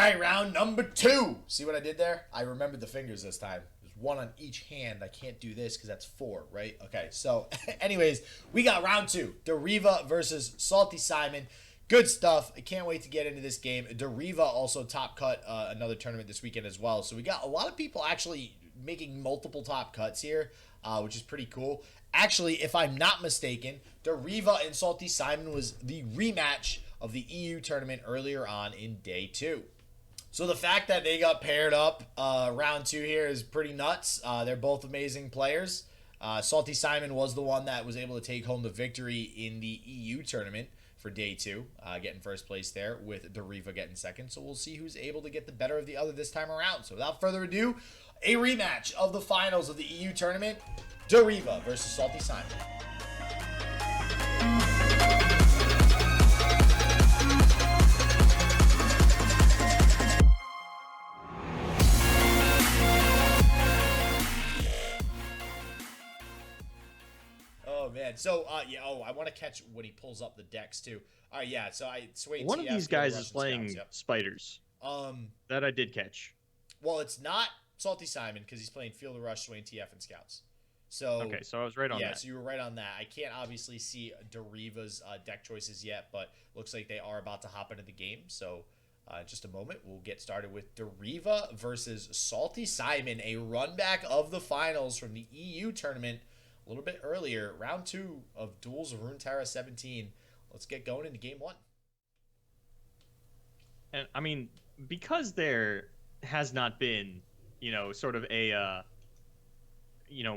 right, round number 2. See what I did there? I remembered the fingers this time. There's one on each hand. I can't do this because that's 4, right? Okay, so anyways, we got round 2. Deriva versus SaltySimon. Good stuff. I can't wait to get into this game. Deriva also top cut another tournament this weekend as well. So we got a lot of people actually making multiple top cuts here, which is pretty cool. Actually, if I'm not mistaken, Deriva and SaltySimon was the rematch of the EU tournament earlier on in day 2. So the fact that they got paired up round 2 here is pretty nuts. They're both amazing players. SaltySimon was the one that was able to take home the victory in the EU tournament for day 2, getting first place there, with Deriva getting second. So we'll see who's able to get the better of the other this time around. So without further ado, a rematch of the finals of the EU tournament, Deriva versus SaltySimon. Oh man, so yeah. Oh, I want to catch when he pulls up the decks too. All right, yeah. So I sway. One of these guys is playing spiders. That I did catch. Well, it's not SaltySimon because he's playing Field of Rush, Swain TF, and Scouts. So okay, so I was right on that. Yeah, so you were right on that. I can't obviously see Deriva's deck choices yet, but looks like they are about to hop into the game. So in just a moment, we'll get started with Deriva versus SaltySimon, a run back of the finals from the EU tournament a little bit earlier, round 2 of Duels of Runeterra 17. Let's get going into game 1. And I mean, because there has not been, sort of a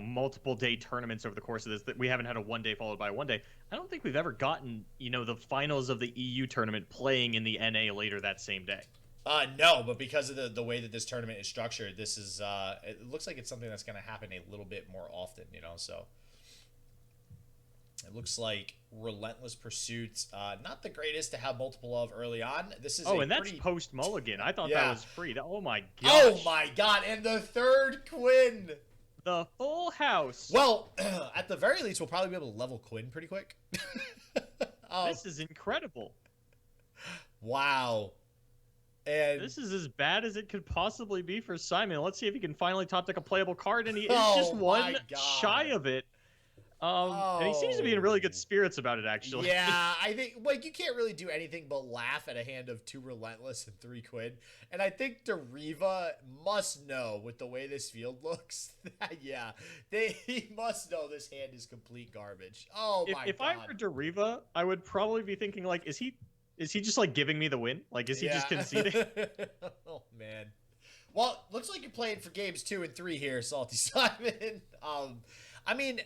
multiple day tournaments over the course of this, that we haven't had a one day followed by a one day. I don't think we've ever gotten, the finals of the EU tournament playing in the NA later that same day. No, but because of the way that this tournament is structured, this is it looks like it's something that's going to happen a little bit more often, so it looks like Relentless Pursuits, not the greatest to have multiple of early on. This is that's post Mulligan. I thought that was free. Oh my gosh. Oh my god, and the third Quinn. The full house. Well, at the very least, we'll probably be able to level Quinn pretty quick. This is incredible. Wow. And this is as bad as it could possibly be for Simon. Let's see if he can finally top deck a playable card, and he is just one shy of it. And he seems to be in really good spirits about it, actually. Yeah, I think you can't really do anything but laugh at a hand of 2 Relentless and 3 Quinn. And I think Deriva must know, with the way this field looks, that, he must know this hand is complete garbage. Oh my god. If I were Deriva, I would probably be thinking, like, is he just, like, giving me the win? Like, is he just conceding? Oh, man. Well, looks like you're playing for games 2 and 3 here, SaltySimon. I mean,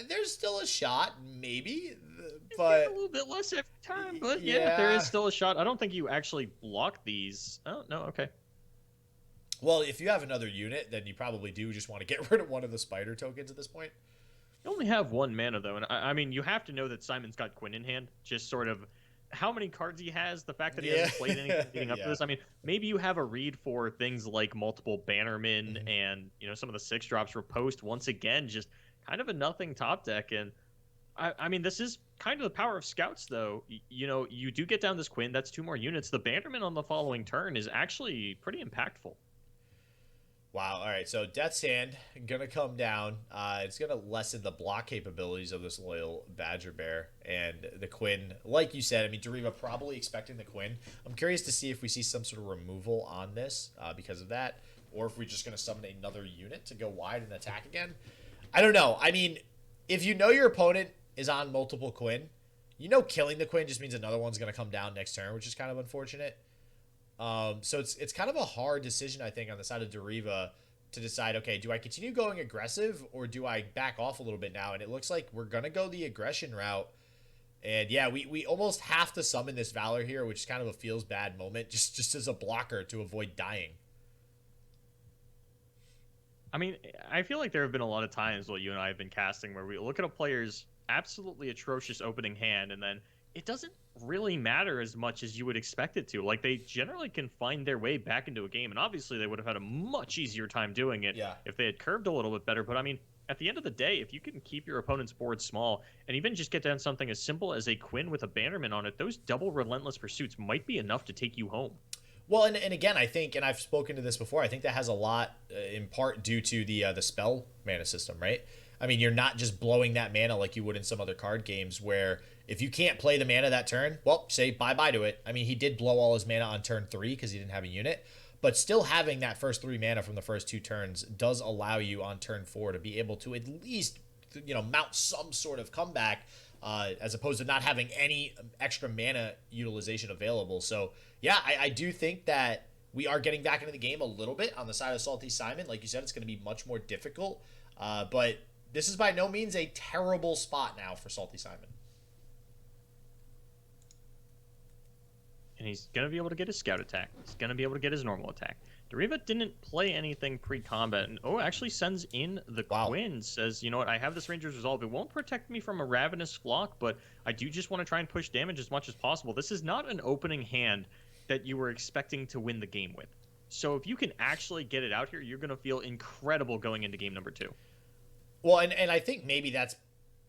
there's still a shot, maybe, but a little bit less every time. But yeah, there is still a shot. I don't think you actually block these. Oh no, okay. Well, if you have another unit, then you probably do just want to get rid of one of the spider tokens at this point. You only have 1 mana though, and I mean, you have to know that Simon's got Quinn in hand. Just sort of how many cards he has, the fact that he hasn't played anything leading up to this. I mean, maybe you have a read for things like multiple Bannermen and some of the 6 drops for post. Once again, just kind of a nothing top deck. And I mean, this is kind of the power of Scouts, though. You do get down this Quinn. That's 2 more units. The Bannerman on the following turn is actually pretty impactful. Wow. All right. So Death's Hand going to come down. It's going to lessen the block capabilities of this loyal Badger Bear. And the Quinn, like you said, I mean, Deriva probably expecting the Quinn. I'm curious to see if we see some sort of removal on this because of that, or if we're just going to summon another unit to go wide and attack again. I don't know. I mean, if you know your opponent is on multiple Quinn, killing the Quinn just means another one's going to come down next turn, which is kind of unfortunate. So it's kind of a hard decision, I think, on the side of Deriva to decide, okay, do I continue going aggressive or do I back off a little bit now? And it looks like we're going to go the aggression route. And yeah, we almost have to summon this Valor here, which is kind of a feels bad moment, just as a blocker to avoid dying. I mean, I feel like there have been a lot of times while you and I have been casting where we look at a player's absolutely atrocious opening hand, and then it doesn't really matter as much as you would expect it to. Like, they generally can find their way back into a game, and obviously they would have had a much easier time doing it if they had curved a little bit better. But I mean, at the end of the day, if you can keep your opponent's board small and even just get down something as simple as a Quinn with a Bannerman on it, those double Relentless Pursuits might be enough to take you home. Well, and again, I think, and I've spoken to this before, I think that has a lot in part due to the spell mana system, right? I mean, you're not just blowing that mana like you would in some other card games where if you can't play the mana that turn, well, say bye-bye to it. I mean, he did blow all his mana on turn 3 because he didn't have a unit, but still having that first 3 mana from the first 2 turns does allow you on turn 4 to be able to at least, mount some sort of comeback as opposed to not having any extra mana utilization available. So, yeah, I do think that we are getting back into the game a little bit on the side of SaltySimon. Like you said, it's going to be much more difficult, but this is by no means a terrible spot now for SaltySimon. And he's going to be able to get his scout attack. He's going to be able to get his normal attack. Deriva didn't play anything pre-combat, and actually sends in the Quinn, says, you know what, I have this Ranger's Resolve. It won't protect me from a Ravenous Flock, but I do just want to try and push damage as much as possible. This is not an opening hand that you were expecting to win the game with. So if you can actually get it out here, you're going to feel incredible going into game number 2. Well, and I think maybe that's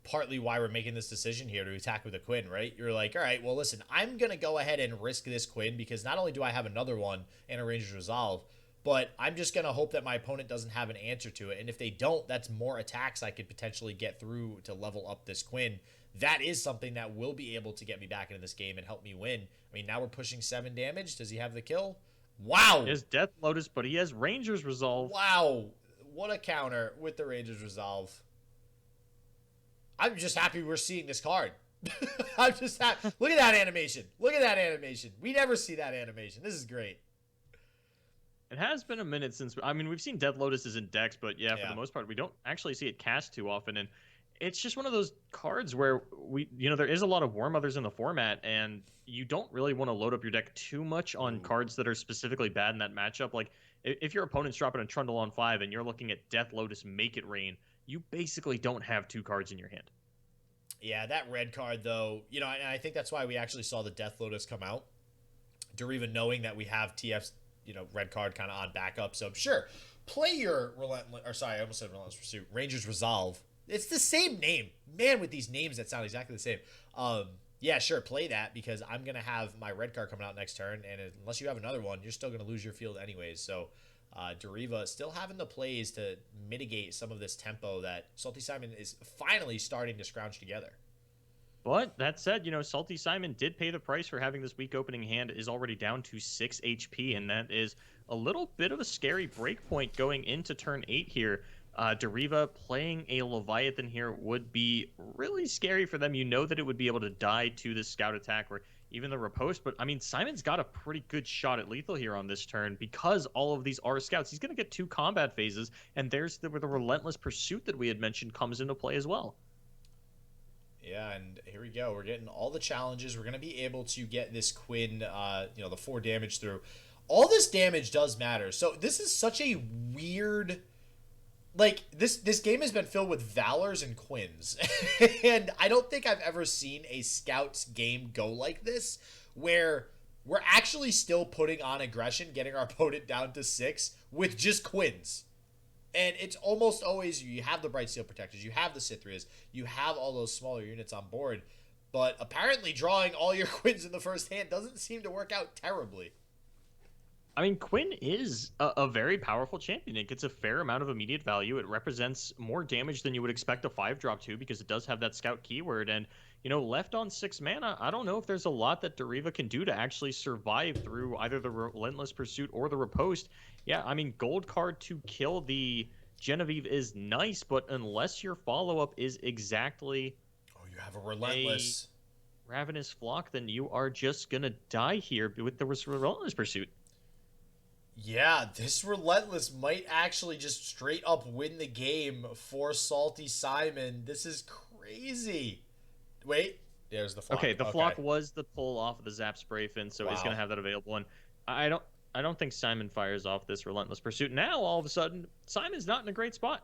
partly why we're making this decision here to attack with a Quinn, right? You're like, all right, well, listen, I'm going to go ahead and risk this Quinn because not only do I have another one and a Ranger's Resolve, but I'm just going to hope that my opponent doesn't have an answer to it. And if they don't, that's more attacks I could potentially get through to level up this Quinn. That is something that will be able to get me back into this game and help me win. I mean, now we're pushing 7 damage. Does he have the kill? Wow. He has Death Lotus, but he has Ranger's Resolve. Wow. What a counter with the Ranger's Resolve. I'm just happy we're seeing this card. I'm just happy. Look at that animation. Look at that animation. We never see that animation. This is great. It has been a minute since, I mean, we've seen Death Lotuses in decks, but yeah, for the most part, we don't actually see it cast too often. And it's just one of those cards where there is a lot of War Mothers in the format, and you don't really want to load up your deck too much on cards that are specifically bad in that matchup. Like, if your opponent's dropping a Trundle on 5 and you're looking at Death Lotus Make It Rain, you basically don't have 2 cards in your hand. Yeah, that red card, though, and I think that's why we actually saw the Death Lotus come out. Deriva knowing that we have TF's, red card kind of on backup. So, sure, play your I almost said Relentless Pursuit. Ranger's Resolve. It's the same name. Man, with these names that sound exactly the same. Yeah, sure, play that because I'm going to have my red card coming out next turn, and unless you have another one, you're still going to lose your field anyways. So, Deriva still having the plays to mitigate some of this tempo that SaltySimon is finally starting to scrounge together. But that said, SaltySimon did pay the price for having this weak opening hand. Is already down to 6 HP, and that is a little bit of a scary break point going into turn 8 here. Deriva playing a Leviathan here would be really scary for them. You know that it would be able to die to the scout attack or even the riposte, but I mean, Simon's got a pretty good shot at lethal here on this turn because all of these are scouts. He's going to get 2 combat phases, and there's the Relentless Pursuit that we had mentioned comes into play as well. Yeah, and here we go. We're getting all the challenges. We're going to be able to get this Quinn, the 4 damage through. All this damage does matter. So this is such a weird... Like, this game has been filled with Valors and Quinns. And I don't think I've ever seen a Scouts game go like this, where we're actually still putting on aggression, getting our opponent down to 6 with just Quinns. And it's almost always, you have the Bright Steel Protectors, you have the Cithrias, you have all those smaller units on board, but apparently drawing all your Quinns in the first hand doesn't seem to work out terribly. I mean, Quinn is a very powerful champion. It gets a fair amount of immediate value. It represents more damage than you would expect a 5-drop to because it does have that scout keyword. And, left on 6 mana, I don't know if there's a lot that Deriva can do to actually survive through either the Relentless Pursuit or the Riposte. Yeah, I mean, gold card to kill the Genevieve is nice, but unless your follow-up is exactly... Oh, you have a Relentless. Ravenous Flock, then you are just going to die here with the Relentless Pursuit. Yeah, this Relentless might actually just straight up win the game for SaltySimon. This is crazy. Wait, there's the Flock. Okay, the Flock was the pull off of the Zap Spray Fin, so he's going to have that available. And I don't think Simon fires off this Relentless Pursuit. Now, all of a sudden, Simon's not in a great spot.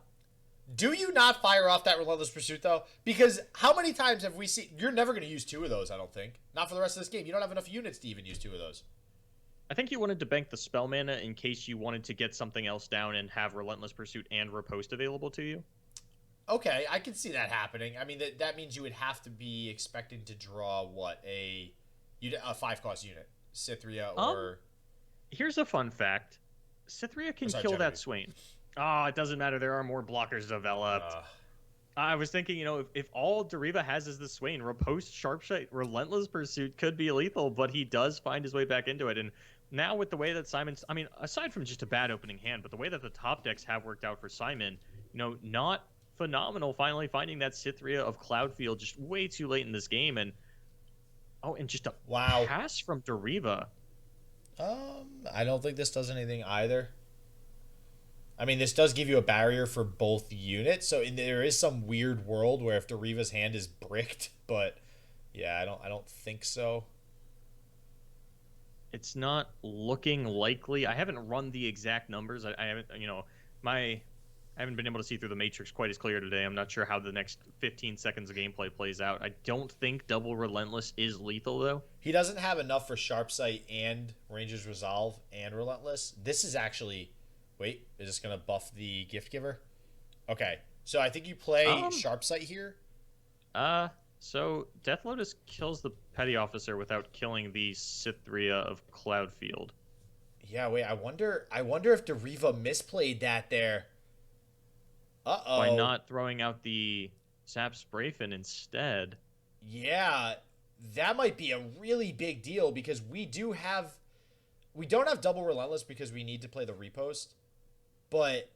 Do you not fire off that Relentless Pursuit, though? Because how many times have we seen... You're never going to use 2 of those, I don't think. Not for the rest of this game. You don't have enough units to even use 2 of those. I think you wanted to bank the spell mana in case you wanted to get something else down and have Relentless Pursuit and Riposte available to you. Okay, I can see that happening. I mean, that means you would have to be expecting to draw, what, a 5-cost unit? Cithria or... Here's a fun fact. Cytherea can Sorry, kill Genevieve. that Swain. Oh, it doesn't matter. There are more blockers developed. I was thinking, if all Deriva has is the Swain, Riposte, Sharpshot, Relentless Pursuit could be lethal, but he does find his way back into it. And now with the way that Simon's, I mean, aside from just a bad opening hand, but the way that the top decks have worked out for Simon, not phenomenal finally finding that Cytherea of Cloudfield just way too late in this game. And just a pass from Deriva. I don't think this does anything either. I mean, this does give you a barrier for both units, so there is some weird world where if Deriva's hand is bricked, but yeah, I don't think so. It's not looking likely. I haven't run the exact numbers. I haven't, I haven't been able to see through the matrix quite as clear today. I'm not sure how the next 15 seconds of gameplay plays out. I don't think double Relentless is lethal, though. He doesn't have enough for Sharp Sight and Ranger's Resolve and Relentless. This is actually... Wait, is this going to buff the Gift Giver? Okay, so I think you play Sharp Sight here. So Death Lotus kills the Petty Officer without killing the Cytherea of Cloudfield. Yeah, wait, I wonder if Deriva misplayed that there. Uh-oh. By not throwing out the Zap Sprayfin instead. Yeah, that might be a really big deal because we don't have double Relentless because we need to play the Repost. But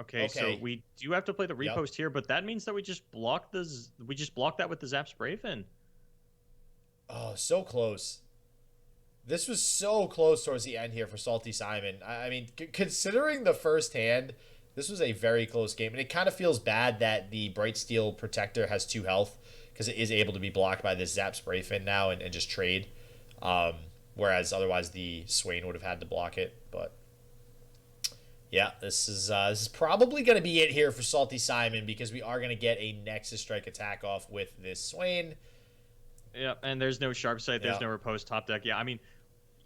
okay, so we do have to play the Repost here, but that means that we just block that with the Zap Sprayfin. Oh, so close. This was so close towards the end here for SaltySimon. I mean, considering the first hand, this was a very close game, and it kind of feels bad that the Bright Steel Protector has 2 health because it is able to be blocked by this Zap Sprayfin now and just trade. Whereas otherwise the Swain would have had to block it. But yeah, this is probably going to be it here for SaltySimon because we are going to get a Nexus Strike attack off with this Swain. Yeah, and there's no Sharp Sight, there's no Riposte top deck. Yeah, I mean,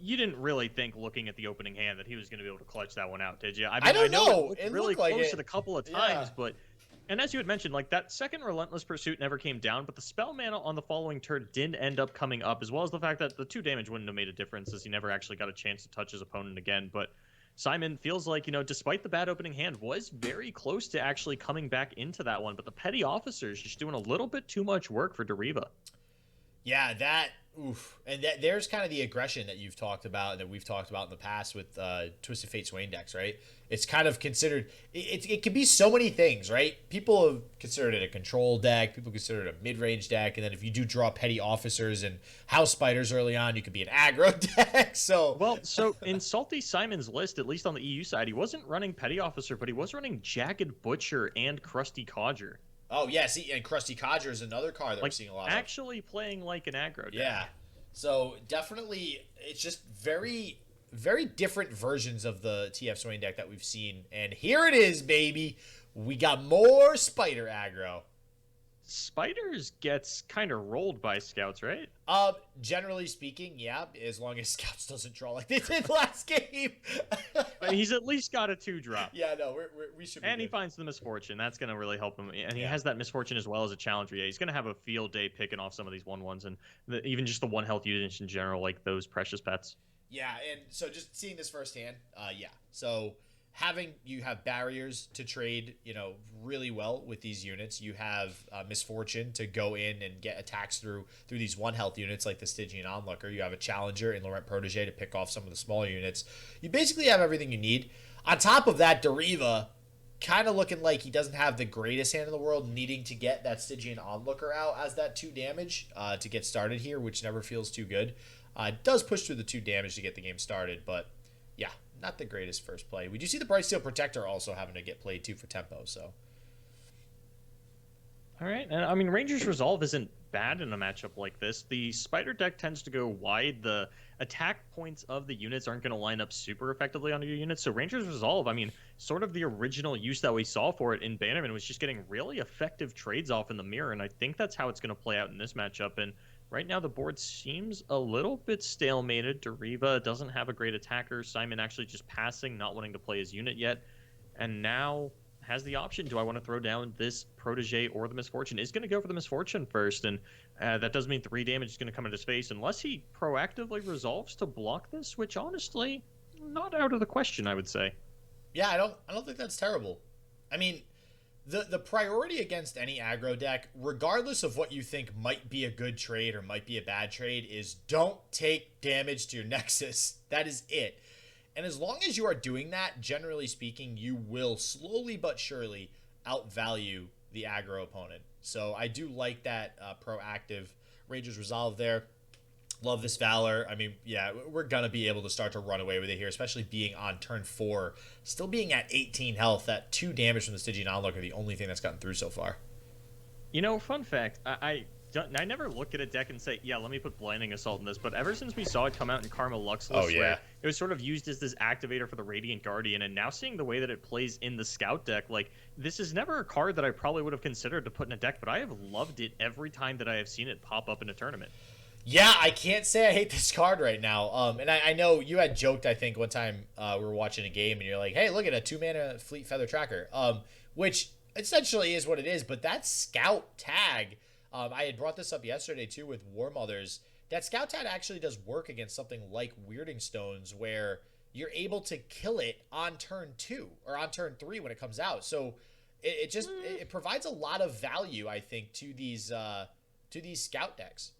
you didn't really think looking at the opening hand that he was going to be able to clutch that one out, did you? I don't know. It really close a couple of times, but... And as you had mentioned, like that second Relentless Pursuit never came down, but the spell mana on the following turn did end up coming up, as well as the fact that the 2 damage wouldn't have made a difference as he never actually got a chance to touch his opponent again. But Simon feels like, despite the bad opening hand, was very close to actually coming back into that one. But the Petty Officer's just doing a little bit too much work for Deriva. Yeah, and there's kind of the aggression that you've talked about and that we've talked about in the past with Twisted Fate Swain decks, right? It's kind of considered, it can be so many things, right? People have considered it a control deck, people consider it a mid-range deck, and then if you do draw Petty Officers and House Spiders early on, you could be an aggro deck, so... Well, so in SaltySimon's list, at least on the EU side, he wasn't running Petty Officer, but he was running Jagged Butcher and Crusty Codger. Oh, yeah, see, and Crusty Codger is another card that we're seeing a lot of. Actually playing like an aggro deck. Yeah. So, definitely, it's just very, very different versions of the TF Swain deck that we've seen. And here it is, baby. We got more Spider aggro. Spiders gets kind of rolled by Scouts, right? Generally speaking, yeah, as long as Scouts doesn't draw like they did last game. But he's at least got a 2-drop. Yeah, no, we should be And good. he finds the Misfortune. That's going to really help him. And he has that Misfortune as well as a Challenger. Yeah, he's going to have a field day picking off some of these 1/1s and even just the 1 health units in general, like those Precious Pets. Yeah, and so just seeing this firsthand, yeah. So you have barriers to trade, really well with these units. You have Misfortune to go in and get attacks through these 1 health units like the Stygian Onlooker. You have a Challenger in Laurent Protege to pick off some of the smaller units. You basically have everything you need. On top of that, Deriva kind of looking like he doesn't have the greatest hand in the world, needing to get that Stygian Onlooker out as that 2 damage to get started here, which never feels too good. It does push through the 2 damage to get the game started, but yeah, not the greatest first play. We do see the Bright Steel Protector also having to get played too for tempo, so. All right, and I mean, Ranger's Resolve isn't bad in a matchup like this. The Spider deck tends to go wide. The attack points of the units aren't going to line up super effectively on your units. So Ranger's Resolve, I mean, sort of the original use that we saw for it in Bannerman was just getting really effective trades off in the mirror, and I think that's how it's going to play out in this matchup. And right now the board seems a little bit stalemated. Deriva doesn't have a great attacker. Simon actually just passing, not wanting to play his unit yet. And now has the option. Do I want to throw down this Protege or the Misfortune? Is going to go for the Misfortune first, and that does mean 3 damage is going to come into his face unless he proactively resolves to block this, which honestly, not out of the question, I would say. Yeah, I don't think that's terrible. I mean, the priority against any aggro deck, regardless of what you think might be a good trade or might be a bad trade, is don't take damage to your Nexus. That is it. And as long as you are doing that, generally speaking, you will slowly but surely outvalue the aggro opponent. So I do like that proactive Ranger's Resolve there. Love this Valor. I mean, yeah, we're going to be able to start to run away with it here, especially being on turn 4. Still being at 18 health. That 2 damage from the Stygian Onlooker are the only thing that's gotten through so far. You know, fun fact, I never look at a deck and say, yeah, let me put Blinding Assault in this, but ever since we saw it come out in Karma Luxless, where it was sort of used as this activator for the Radiant Guardian, and now seeing the way that it plays in the Scout deck, like, this is never a card that I probably would have considered to put in a deck, but I have loved it every time that I have seen it pop up in a tournament. Yeah, I can't say I hate this card right now. And I know you had joked, I think, one time we were watching a game, and you're like, hey, look at a 2-mana Fleet Feather Tracker, which essentially is what it is, but that Scout tag, I had brought this up yesterday, too, with War Mothers. That Scout tag actually does work against something like Weirding Stones, where you're able to kill it on turn 2 or on turn 3 when it comes out. So it provides a lot of value, I think, to these Scout decks.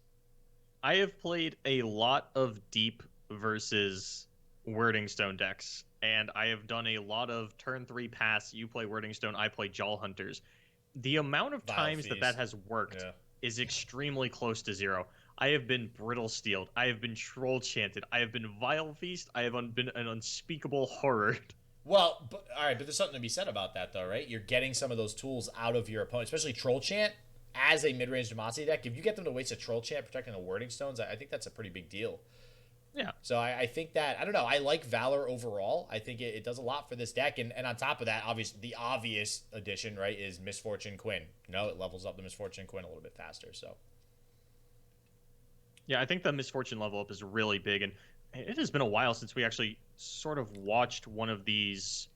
I have played a lot of deep versus Wording Stone decks, and I have done a lot of turn 3 pass. You play Wording Stone, I play Jaw Hunters. The amount of times that has worked is extremely close to 0. I have been Brittle Steeled. I have been Troll Chanted. I have been Vile Feast. I have been an Unspeakable Horror. Well, all right, but there's something to be said about that, though, right? You're getting some of those tools out of your opponent, especially Troll Chant. As a mid-range Demacia deck, if you get them to waste a Troll Chant protecting the Wording Stones, I think that's a pretty big deal. Yeah. So I think that, I don't know, I like Valor overall. I think it does a lot for this deck. And on top of that, obviously, the obvious addition, right, is Misfortune Quinn. It levels up the Misfortune Quinn a little bit faster, so. Yeah, I think the Misfortune level up is really big. And it has been a while since we actually sort of watched one of these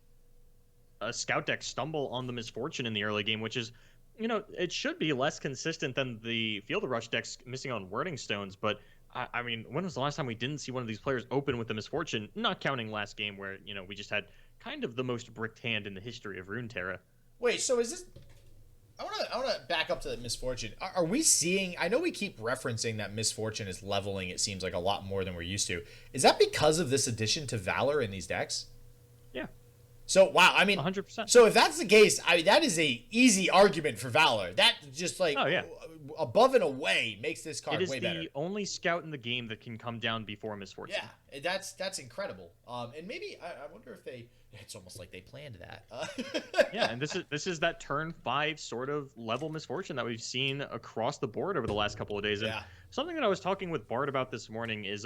Scout decks stumble on the Misfortune in the early game, which is, it should be less consistent than the Field of Rush decks missing on Wording Stones, but I mean, when was the last time we didn't see one of these players open with the Misfortune, not counting last game where, we just had kind of the most bricked hand in the history of Runeterra. Wait, so is this... I want to back up to the Misfortune. Are we seeing... I know we keep referencing that Misfortune is leveling, it seems like, a lot more than we're used to. Is that because of this addition to Valor in these decks? Yeah. So, wow, I mean, 100%. So if that's the case, that is a easy argument for Valor. That just, like, above and away makes this card way better. It is the only Scout in the game that can come down before Misfortune. Yeah, that's incredible. And maybe, I wonder if it's almost like they planned that. Yeah, and this is that turn 5 sort of level Misfortune that we've seen across the board over the last couple of days. And something that I was talking with Bart about this morning is,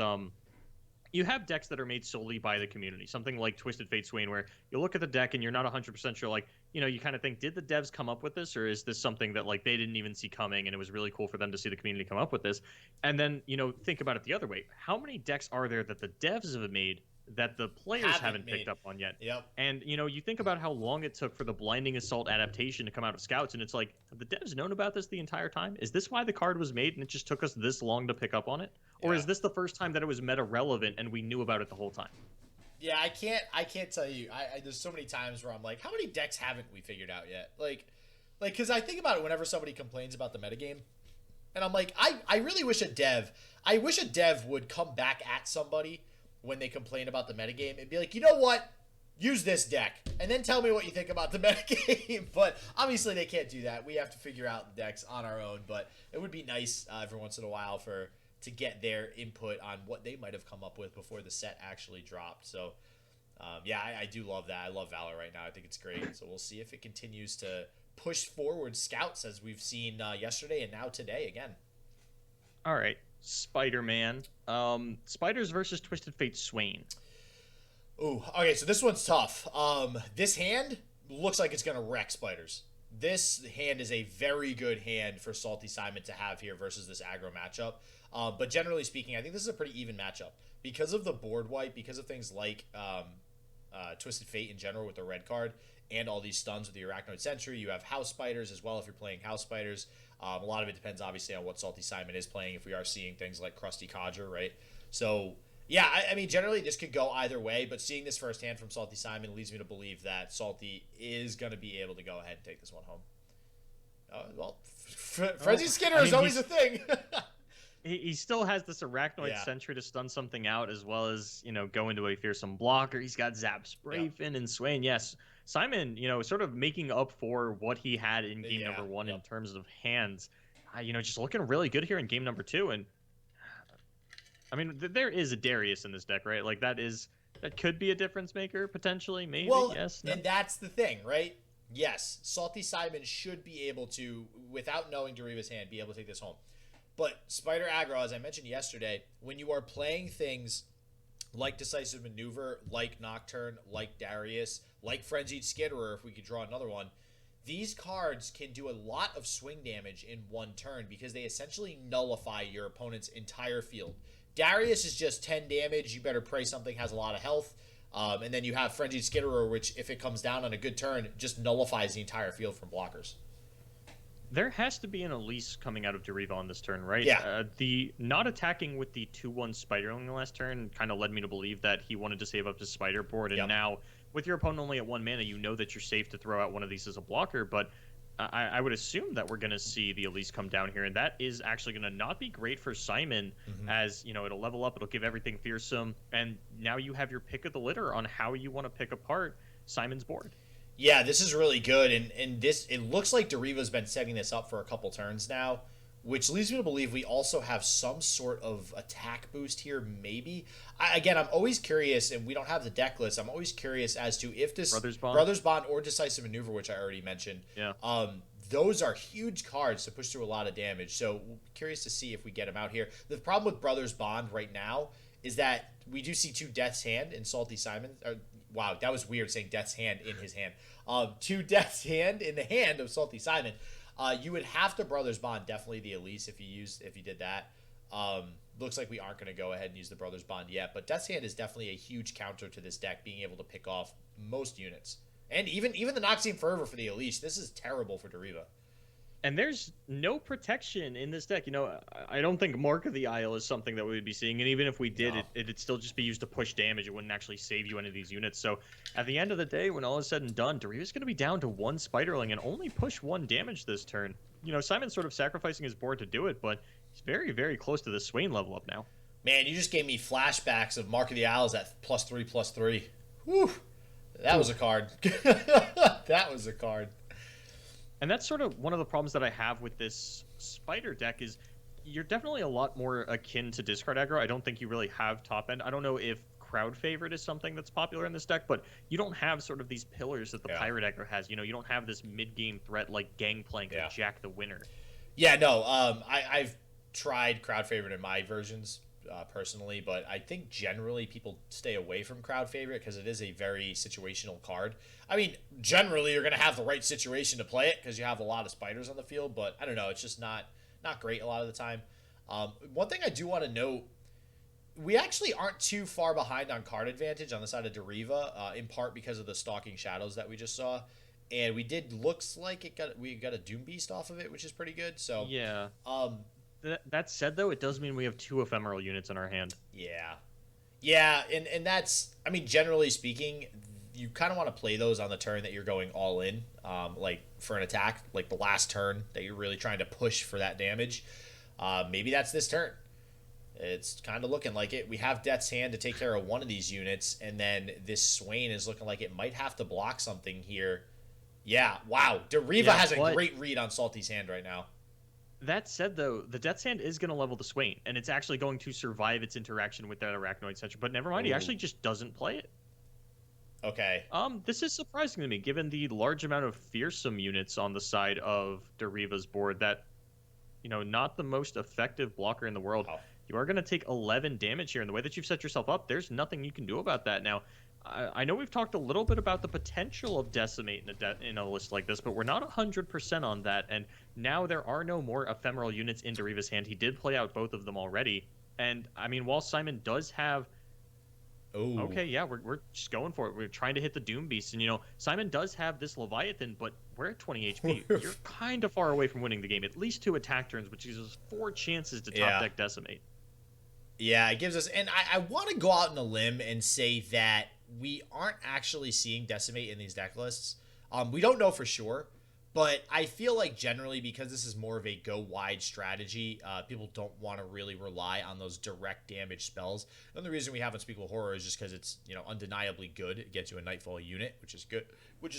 you have decks that are made solely by the community, something like Twisted Fate Swain, where you look at the deck and you're not 100% sure, like, you kind of think, did the devs come up with this, or is this something that, like, they didn't even see coming and it was really cool for them to see the community come up with this? And then, think about it the other way. How many decks are there that the devs have made that the players haven't picked up on yet? Yep. And, you think about how long it took for the Blinding Assault adaptation to come out of Scouts, and it's like, have the devs known about this the entire time? Is this why the card was made and it just took us this long to pick up on it? Or is this the first time that it was meta relevant and we knew about it the whole time? Yeah, I can't tell you. There's so many times where I'm like, how many decks haven't we figured out yet? Like, because I think about it whenever somebody complains about the metagame, and I'm like, I really wish a dev would come back at somebody when they complain about the metagame and be like, you know what? Use this deck, and then tell me what you think about the metagame. But obviously they can't do that. We have to figure out the decks on our own, but it would be nice every once in a while to get their input on what they might have come up with before the set actually dropped. So, I do love that. I love Valor right now. I think it's great. So we'll see if it continues to push forward Scouts as we've seen yesterday and now today again. All right, Spider-Man. Spiders versus Twisted Fate Swain. Ooh, okay, so this one's tough. This hand looks like it's going to wreck Spiders. This hand is a very good hand for SaltySimon to have here versus this aggro matchup. But generally speaking, I think this is a pretty even matchup. Because of the board wipe, because of things like Twisted Fate in general with the red card, and all these stuns with the Arachnoid Sentry. You have House Spiders as well if you're playing House Spiders. A lot of it depends, obviously, on what SaltySimon is playing, if we are seeing things like Krusty Codger, right? So, yeah, I mean, generally this could go either way, but seeing this firsthand from SaltySimon leads me to believe that Salty is going to be able to go ahead and take this one home. Well, Frenzy Skinner is always a thing. He still has this Arachnoid Sentry to stun something out, as well as, go into a fearsome blocker. He's got Zap Spray Fin and Swain. Yes, Simon, sort of making up for what he had in game number one in terms of hands. Just looking really good here in game number two. And I mean, there is a Darius in this deck, right? Like that could be a difference maker potentially, maybe. Well, yes, no. And that's the thing, right? Yes, SaltySimon should be able to, without knowing Deriva's hand, be able to take this home. But Spider Aggro, as I mentioned yesterday, when you are playing things like Decisive Maneuver, like Nocturne, like Darius, like Frenzied Skitterer, if we could draw another one, these cards can do a lot of swing damage in one turn because they essentially nullify your opponent's entire field. Darius is just 10 damage. You better pray something has a lot of health. And then you have Frenzied Skitterer, which, if it comes down on a good turn, just nullifies the entire field from blockers. There has to be an Elise coming out of Deriva on this turn, right? Yeah. The not attacking with the 2/1 Spider on the last turn kind of led me to believe that he wanted to save up his Spider board. And now, with your opponent only at 1 mana, you know that you're safe to throw out one of these as a blocker. But I would assume that we're going to see the Elise come down here. And that is actually going to not be great for Simon, as, it'll level up. It'll give everything fearsome. And now you have your pick of the litter on how you want to pick apart Simon's board. Yeah, this is really good, and it looks like Deriva's been setting this up for a couple turns now, which leads me to believe we also have some sort of attack boost here, maybe. Again, I'm always curious, and we don't have the deck list, I'm always curious as to if this Brothers Bond or Decisive Maneuver, which I already mentioned, those are huge cards to push through a lot of damage, so curious to see if we get them out here. The problem with Brothers Bond right now is that we do see 2 Death's Hand in SaltySimon. Wow, that was weird saying Death's Hand in his hand. 2 Death's Hand in the hand of SaltySimon. You would have to Brothers Bond, definitely the Elise if you did that. Looks like we aren't going to go ahead and use the Brothers Bond yet, but Death's Hand is definitely a huge counter to this deck, being able to pick off most units. And even the Noxian Fervor for the Elise. This is terrible for Deriva. And there's no protection in this deck. I don't think Mark of the Isle is something that we would be seeing. And even if we did, it'd still just be used to push damage. It wouldn't actually save you any of these units. So at the end of the day, when all is said and done, Deriva's going to be down to 1 Spiderling and only push 1 damage this turn. Simon's sort of sacrificing his board to do it, but he's very, very close to the Swain level up now. Man, you just gave me flashbacks of Mark of the Isles at +3/+3. Whew. That was a card. That was a card. And that's sort of one of the problems that I have with this Spider deck is you're definitely a lot more akin to discard aggro. I don't think you really have top end. I don't know if crowd favorite is something that's popular in this deck, but you don't have sort of these pillars that the pirate aggro has. You don't have this mid-game threat like Gangplank or Jack the Winner. Yeah, no, I've tried crowd favorite in my versions personally, but I think generally people stay away from crowd favorite because it is a very situational card. I mean, generally you're going to have the right situation to play it because you have a lot of spiders on the field, but I don't know, it's just not great a lot of the time. One thing I do want to note, we actually aren't too far behind on card advantage on the side of Deriva, in part because of the Stalking Shadows that we just saw. And looks like we got a Doom Beast off of it, which is pretty good. So yeah. That said, though, it does mean we have 2 ephemeral units in our hand. Yeah, and that's, I mean, generally speaking, you kind of want to play those on the turn that you're going all in, like for an attack, like the last turn that you're really trying to push for that damage. Maybe that's this turn. It's kind of looking like it. We have Death's Hand to take care of one of these units, and then this Swain is looking like it might have to block something here. Yeah, wow. Deriva has a great read on Salty's hand right now. That said, though, the Death's Hand is going to level the Swain, and it's actually going to survive its interaction with that Arachnoid Sentry. But never mind, he actually just doesn't play it. Okay. This is surprising to me, given the large amount of fearsome units on the side of Deriva's board that, not the most effective blocker in the world. Oh. You are going to take 11 damage here, and the way that you've set yourself up, there's nothing you can do about that. Now, I know we've talked a little bit about the potential of Decimate in a list like this, but we're not 100% on that, and now there are no more ephemeral units in Deriva's hand. He did play out both of them already, and, I mean, while Simon does have Oh. Okay, yeah, we're just going for it. We're trying to hit the Doom Beast, and Simon does have this Leviathan, but we're at 20 HP. You're kind of far away from winning the game. At least 2 attack turns, which gives us 4 chances to top deck Decimate. Yeah, it gives us, and I want to go out on a limb and say that we aren't actually seeing Decimate in these deck lists. We don't know for sure, but I feel like generally because this is more of a go wide strategy, people don't want to really rely on those direct damage spells. And the reason we have Unspeakable Horror is just because it's undeniably good. It gets you a Nightfall unit, which is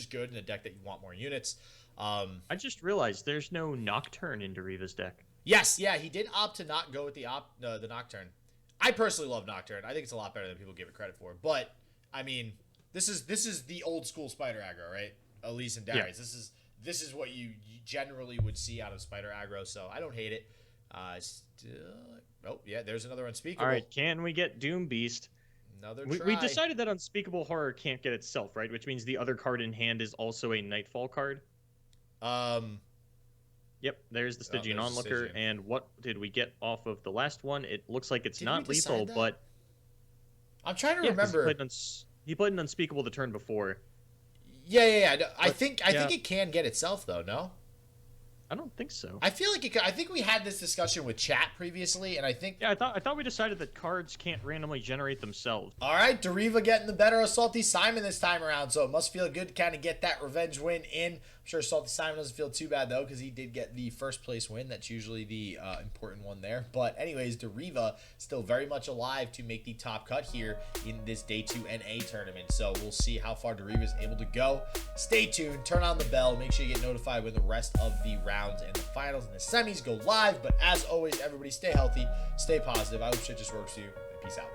good in a deck that you want more units. I just realized there's no Nocturne in Deriva's deck. Yes, yeah, he did opt to not go with the Nocturne. I personally love Nocturne. I think it's a lot better than people give it credit for. But I mean, this is the old school Spider aggro, right? Elise and Darius. Yeah. This is what you generally would see out of Spider aggro, so I don't hate it. Oh yeah, there's another Unspeakable. All right, can we get Doom Beast? Another try. We decided that Unspeakable Horror can't get itself, right? Which means the other card in hand is also a Nightfall card. Yep, there's the Stygian Onlooker, and what did we get off of the last one? It looks like it's not lethal, but... I'm trying to remember. He played an Unspeakable the turn before. Yeah. I think it can get itself, though, no? I don't think so. I feel like it could. I think we had this discussion with chat previously, and I think... Yeah, I thought we decided that cards can't randomly generate themselves. All right, Deriva getting the better of SaltySimon this time around, so it must feel good to kind of get that revenge win in. I'm sure SaltySimon doesn't feel too bad, though, because he did get the first place win. That's usually the important one there. But anyways, Deriva still very much alive to make the top cut here in this Day 2 NA tournament. So we'll see how far Deriva is able to go. Stay tuned. Turn on the bell. Make sure you get notified when the rest of the rounds and the finals and the semis go live. But as always, everybody stay healthy, stay positive. I hope shit just works for you. Peace out.